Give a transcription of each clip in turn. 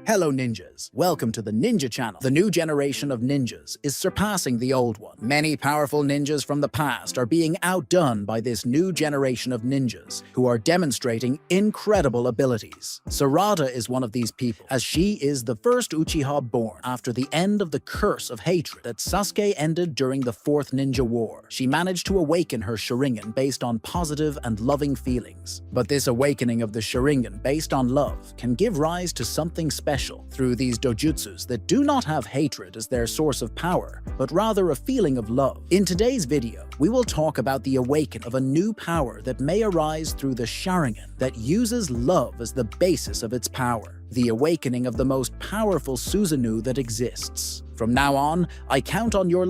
Hello ninjas, welcome to the Ninja Channel. The new generation of ninjas is surpassing the old one. Many powerful ninjas from the past are being outdone by this new generation of ninjas who are demonstrating incredible abilities. Sarada is one of these people, as she is the first Uchiha born after the end of the curse of hatred that Sasuke ended during the Fourth Ninja War. She managed to awaken her Sharingan based on positive and loving feelings. But this awakening of the Sharingan based on love can give rise to something special through these dojutsus that do not have hatred as their source of power, but rather a feeling of love. In today's video, we will talk about the awakening of a new power that may arise through the Sharingan that uses love as the basis of its power. The awakening of the most powerful Susanoo that exists. From now on, I count on your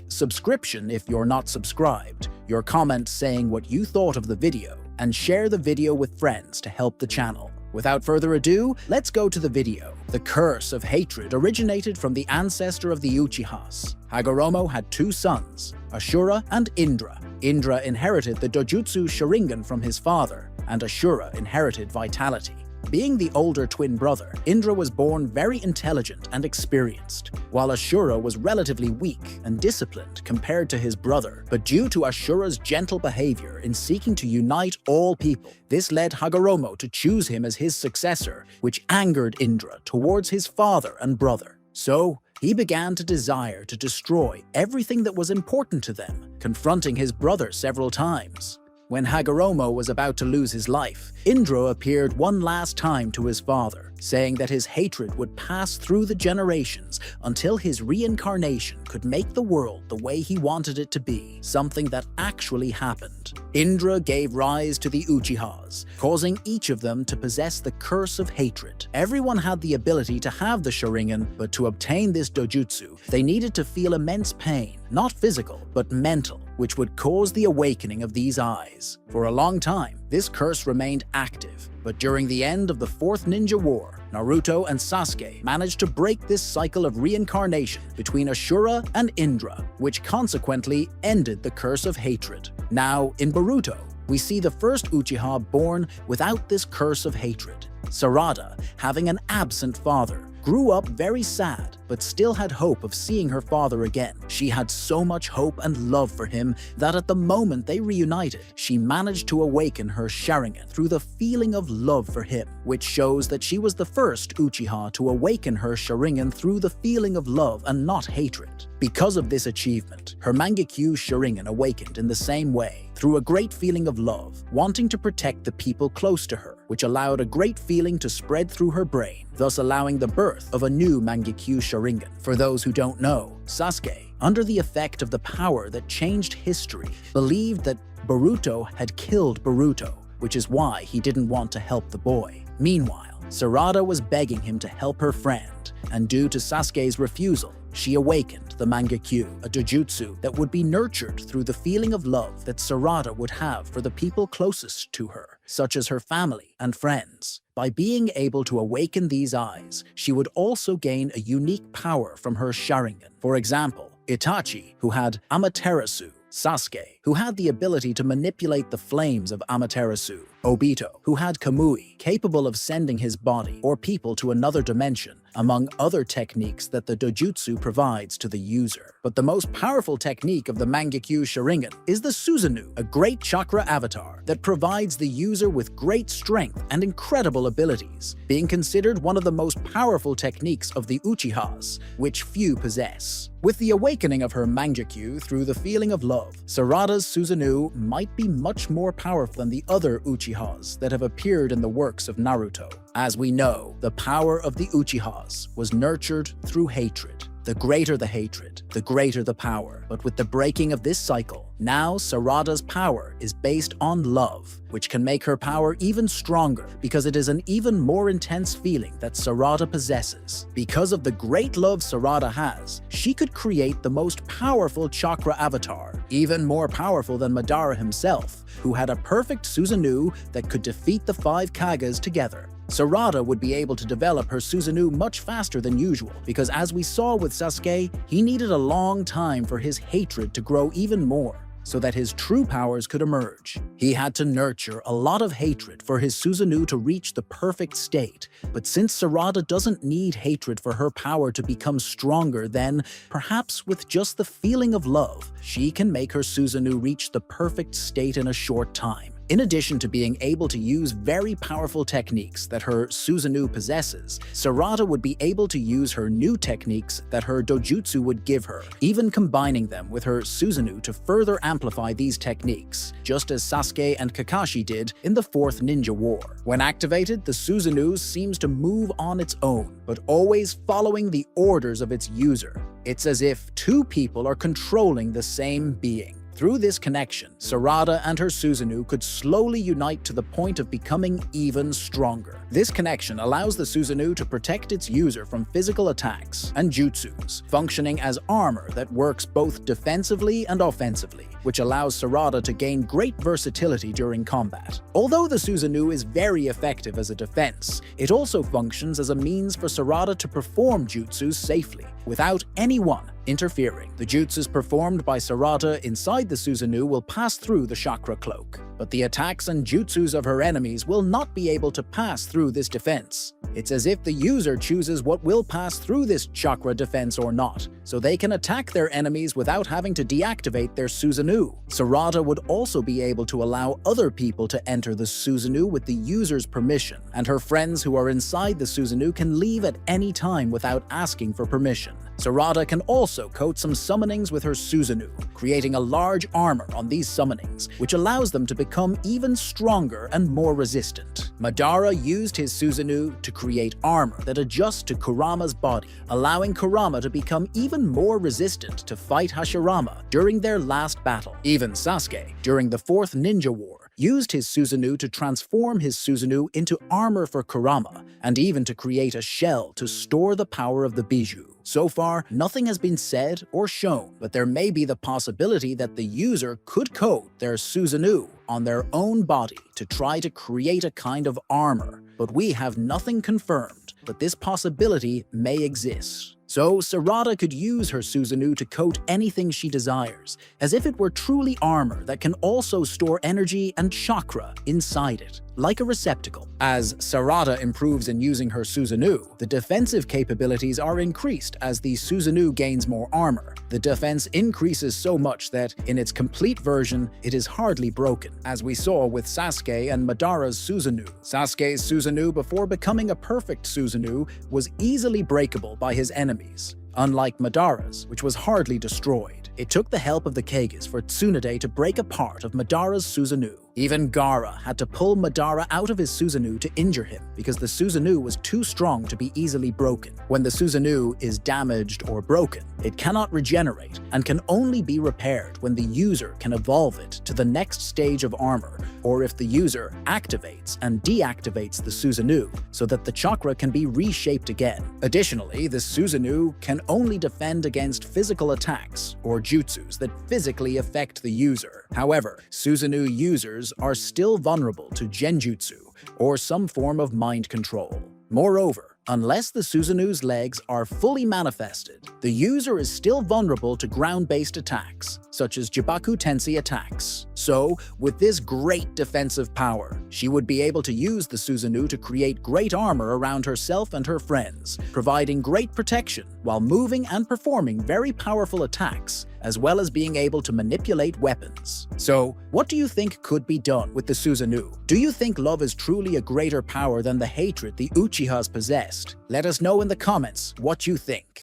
subscription if you're not subscribed, your comment saying what you thought of the video, and share the video with friends to help the channel. Without further ado, let's go to the video. The curse of hatred originated from the ancestor of the Uchihas. Hagoromo had two sons, Ashura and Indra. Indra inherited the dojutsu Sharingan from his father, and Ashura inherited vitality. Being the older twin brother, Indra was born very intelligent and experienced, while Ashura was relatively weak and disciplined compared to his brother. But due to Ashura's gentle behavior in seeking to unite all people, this led Hagoromo to choose him as his successor, which angered Indra towards his father and brother. So, he began to desire to destroy everything that was important to them, confronting his brother several times. When Hagoromo was about to lose his life, Indra appeared one last time to his father, saying that his hatred would pass through the generations until his reincarnation could make the world the way he wanted it to be, something that actually happened. Indra gave rise to the Uchihas, causing each of them to possess the curse of hatred. Everyone had the ability to have the Sharingan, but to obtain this dojutsu, they needed to feel immense pain, not physical, but mental, which would cause the awakening of these eyes. For a long time, this curse remained active, but during the end of the Fourth Ninja War, Naruto and Sasuke managed to break this cycle of reincarnation between Ashura and Indra, which consequently ended the curse of hatred. Now, in Boruto, we see the first Uchiha born without this curse of hatred. Sarada, having an absent father, grew up very sad, but still had hope of seeing her father again. She had so much hope and love for him that at the moment they reunited, she managed to awaken her Sharingan through the feeling of love for him, which shows that she was the first Uchiha to awaken her Sharingan through the feeling of love and not hatred. Because of this achievement, her Mangu Sharingan awakened in the same way, through a great feeling of love, wanting to protect the people close to her, which allowed a great feeling to spread through her brain, thus allowing the birth of a new Mangu Sharingan. For those who don't know, Sasuke, under the effect of the power that changed history, believed that Boruto had killed Boruto, which is why he didn't want to help the boy. Meanwhile, Sarada was begging him to help her friend, and due to Sasuke's refusal, she awakened the Mangu, a dojutsu that would be nurtured through the feeling of love that Sarada would have for the people closest to her, such as her family and friends. By being able to awaken these eyes, she would also gain a unique power from her Sharingan. For example, Itachi, who had Amaterasu, Sasuke, who had the ability to manipulate the flames of Amaterasu, Obito, who had Kamui, capable of sending his body or people to another dimension, among other techniques that the dojutsu provides to the user. But the most powerful technique of the Mangu Sharingan is the Susanoo, a great chakra avatar that provides the user with great strength and incredible abilities, being considered one of the most powerful techniques of the Uchihas, which few possess. With the awakening of her Mangu through the feeling of love, Sarada's Susanoo might be much more powerful than the other Uchihas that have appeared in the works of Naruto. As we know, the power of the Uchihas was nurtured through hatred. The greater the hatred, the greater the power. But with the breaking of this cycle, now Sarada's power is based on love, which can make her power even stronger because it is an even more intense feeling that Sarada possesses. Because of the great love Sarada has, she could create the most powerful chakra avatar, even more powerful than Madara himself, who had a perfect Susanoo that could defeat the 5 Kages together. Sarada would be able to develop her Susanoo much faster than usual because, as we saw with Sasuke, he needed a long time for his hatred to grow even more. so that his true powers could emerge. He had to nurture a lot of hatred for his Susanoo to reach the perfect state, but since Sarada doesn't need hatred for her power to become stronger, then, perhaps with just the feeling of love, she can make her Susanoo reach the perfect state in a short time. In addition to being able to use very powerful techniques that her Susanoo possesses, Sarada would be able to use her new techniques that her dojutsu would give her, even combining them with her Susanoo to further amplify these techniques, just as Sasuke and Kakashi did in the Fourth Ninja War. When activated, the Susanoo seems to move on its own, but always following the orders of its user. It's as if two people are controlling the same being. Through this connection, Sarada and her Susanoo could slowly unite to the point of becoming even stronger. This connection allows the Susanoo to protect its user from physical attacks and jutsus, functioning as armor that works both defensively and offensively, which allows Sarada to gain great versatility during combat. Although the Susanoo is very effective as a defense, it also functions as a means for Sarada to perform jutsus safely, without anyone interfering. The jutsus performed by Sarada inside the Susanoo will pass through the chakra cloak, but the attacks and jutsus of her enemies will not be able to pass through this defense. It's as if the user chooses what will pass through this chakra defense or not, so they can attack their enemies without having to deactivate their Susanoo. Sarada would also be able to allow other people to enter the Susanoo with the user's permission, and her friends who are inside the Susanoo can leave at any time without asking for permission. Sarada can also coat some summonings with her Susanoo, creating a large armor on these summonings, which allows them to become even stronger and more resistant. Madara used his Susanoo to create armor that adjusts to Kurama's body, allowing Kurama to become even more resistant to fight Hashirama during their last battle. Even Sasuke, during the Fourth Ninja War, used his Susanoo to transform his Susanoo into armor for Kurama, and even to create a shell to store the power of the Bijou. So far, nothing has been said or shown, but there may be the possibility that the user could coat their Susanoo on their own body to try to create a kind of armor, but we have nothing confirmed, but this possibility may exist. So Sarada could use her Susanoo to coat anything she desires, as if it were truly armor that can also store energy and chakra inside it, like a receptacle. As Sarada improves in using her Susanoo, the defensive capabilities are increased as the Susanoo gains more armor. The defense increases so much that, in its complete version, it is hardly broken, as we saw with Sasuke and Madara's Susanoo. Sasuke's Susanoo, before becoming a perfect Susanoo, was easily breakable by his enemies, unlike Madara's, which was hardly destroyed. It took the help of the Kages for Tsunade to break a part of Madara's Susanoo. Even Gaara had to pull Madara out of his Susanoo to injure him because the Susanoo was too strong to be easily broken. When the Susanoo is damaged or broken, it cannot regenerate and can only be repaired when the user can evolve it to the next stage of armor, or if the user activates and deactivates the Susanoo so that the chakra can be reshaped again. Additionally, the Susanoo can only defend against physical attacks or jutsus that physically affect the user. However, Susanoo users are still vulnerable to genjutsu or some form of mind control. Moreover, unless the Susanoo's legs are fully manifested, the user is still vulnerable to ground-based attacks, such as Jibaku Tensei attacks. So, with this great defensive power, she would be able to use the Susanoo to create great armor around herself and her friends, providing great protection while moving and performing very powerful attacks, as well as being able to manipulate weapons. So, what do you think could be done with the Susanoo? Do you think love is truly a greater power than the hatred the Uchihas possessed? Let us know in the comments what you think.